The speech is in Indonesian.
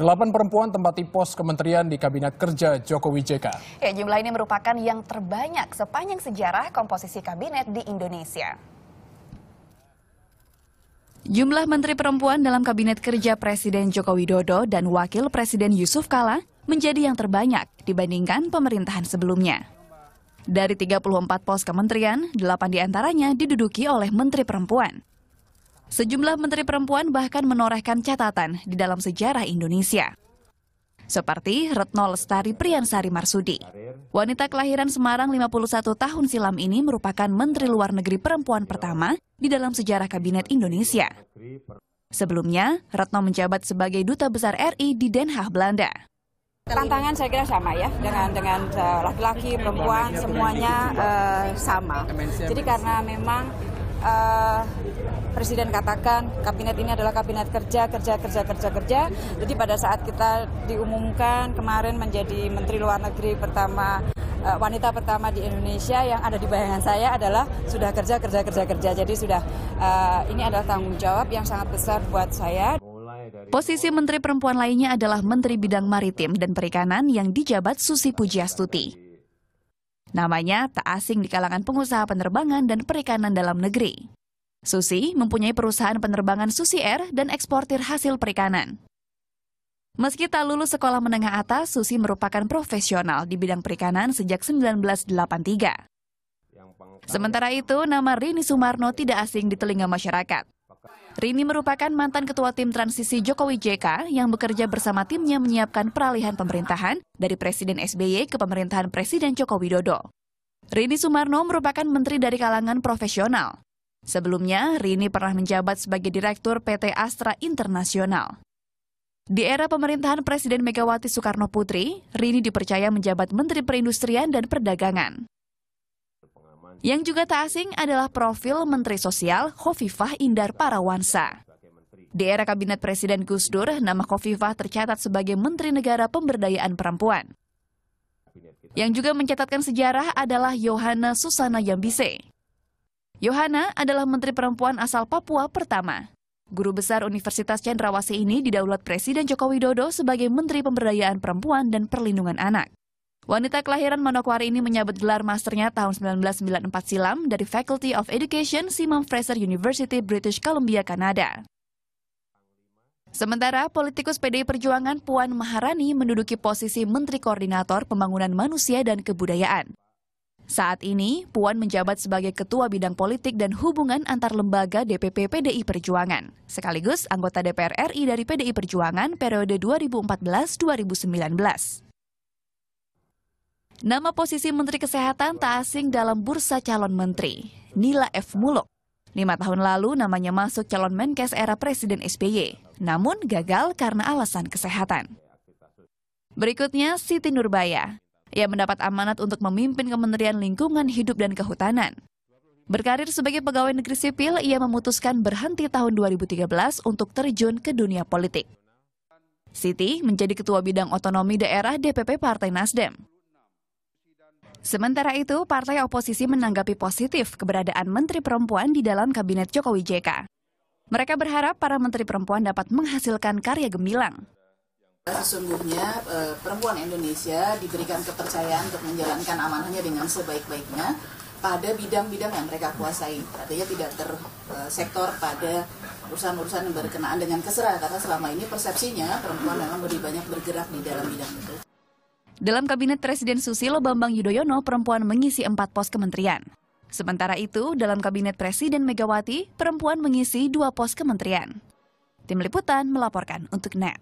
8 perempuan tempati pos kementerian di Kabinet Kerja Jokowi JK. Ya, jumlah ini merupakan yang terbanyak sepanjang sejarah komposisi kabinet di Indonesia. Jumlah menteri perempuan dalam Kabinet Kerja Presiden Joko Widodo dan Wakil Presiden Yusuf Kala menjadi yang terbanyak dibandingkan pemerintahan sebelumnya. Dari 34 pos kementerian, 8 diantaranya diduduki oleh menteri perempuan. Sejumlah menteri perempuan bahkan menorehkan catatan di dalam sejarah Indonesia. Seperti Retno Lestari Priyansari Marsudi. Wanita kelahiran Semarang 51 tahun silam ini merupakan Menteri Luar Negeri perempuan pertama di dalam sejarah Kabinet Indonesia. Sebelumnya, Retno menjabat sebagai Duta Besar RI di Den Haag, Belanda. Tantangan saya kira sama ya, dengan laki-laki, perempuan, semuanya sama. Jadi karena memang Presiden katakan kabinet ini adalah kabinet kerja. Jadi pada saat kita diumumkan kemarin menjadi Menteri Luar Negeri pertama, wanita pertama di Indonesia, yang ada di bayangan saya adalah sudah kerja. Jadi sudah ini adalah tanggung jawab yang sangat besar buat saya. Posisi menteri perempuan lainnya adalah Menteri Bidang Maritim dan Perikanan yang dijabat Susi Pujiastuti. Namanya tak asing di kalangan pengusaha penerbangan dan perikanan dalam negeri. Susi mempunyai perusahaan penerbangan Susi Air dan eksportir hasil perikanan. Meski tak lulus sekolah menengah atas, Susi merupakan profesional di bidang perikanan sejak 1983. Sementara itu, nama Rini Sumarno tidak asing di telinga masyarakat. Rini merupakan mantan ketua tim transisi Jokowi JK yang bekerja bersama timnya menyiapkan peralihan pemerintahan dari Presiden SBY ke pemerintahan Presiden Joko Widodo. Rini Sumarno merupakan menteri dari kalangan profesional. Sebelumnya, Rini pernah menjabat sebagai Direktur PT Astra Internasional. Di era pemerintahan Presiden Megawati Soekarno Putri, Rini dipercaya menjabat Menteri Perindustrian dan Perdagangan. Yang juga tak asing adalah profil Menteri Sosial Khofifah Indar Parawansa. Di era Kabinet Presiden Gus Dur, nama Khofifah tercatat sebagai Menteri Negara Pemberdayaan Perempuan. Yang juga mencatatkan sejarah adalah Yohana Susana Yambise. Yohana adalah Menteri Perempuan asal Papua pertama. Guru besar Universitas Cendrawasih ini didaulat Presiden Joko Widodo sebagai Menteri Pemberdayaan Perempuan dan Perlindungan Anak. Wanita kelahiran Manokwari ini menyabet gelar masternya tahun 1994 silam dari Faculty of Education Simon Fraser University, British Columbia, Kanada. Sementara politikus PDI Perjuangan Puan Maharani menduduki posisi Menteri Koordinator Pembangunan Manusia dan Kebudayaan. Saat ini, Puan menjabat sebagai Ketua Bidang Politik dan Hubungan Antar Lembaga DPP PDI Perjuangan, sekaligus anggota DPR RI dari PDI Perjuangan periode 2014-2019. Nama posisi Menteri Kesehatan tak asing dalam bursa calon menteri, Nila F. Muluk. 5 tahun lalu namanya masuk calon Menkes era Presiden SBY, namun gagal karena alasan kesehatan. Berikutnya, Siti Nurbaya. Ia mendapat amanat untuk memimpin Kementerian Lingkungan Hidup dan Kehutanan. Berkarir sebagai pegawai negeri sipil, ia memutuskan berhenti tahun 2013 untuk terjun ke dunia politik. Siti menjadi Ketua Bidang Otonomi Daerah DPP Partai Nasdem. Sementara itu, partai oposisi menanggapi positif keberadaan Menteri Perempuan di dalam Kabinet Jokowi JK. Mereka berharap para Menteri Perempuan dapat menghasilkan karya gemilang. Sesungguhnya perempuan Indonesia diberikan kepercayaan untuk menjalankan amanahnya dengan sebaik-baiknya pada bidang-bidang yang mereka kuasai. Artinya tidak tersektor pada urusan-urusan yang berkenaan dengan keserah, karena selama ini persepsinya perempuan memang lebih banyak bergerak di dalam bidang itu. Dalam Kabinet Presiden Susilo Bambang Yudhoyono, perempuan mengisi 4 pos kementerian. Sementara itu, dalam Kabinet Presiden Megawati, perempuan mengisi 2 pos kementerian. Tim Liputan melaporkan untuk NET.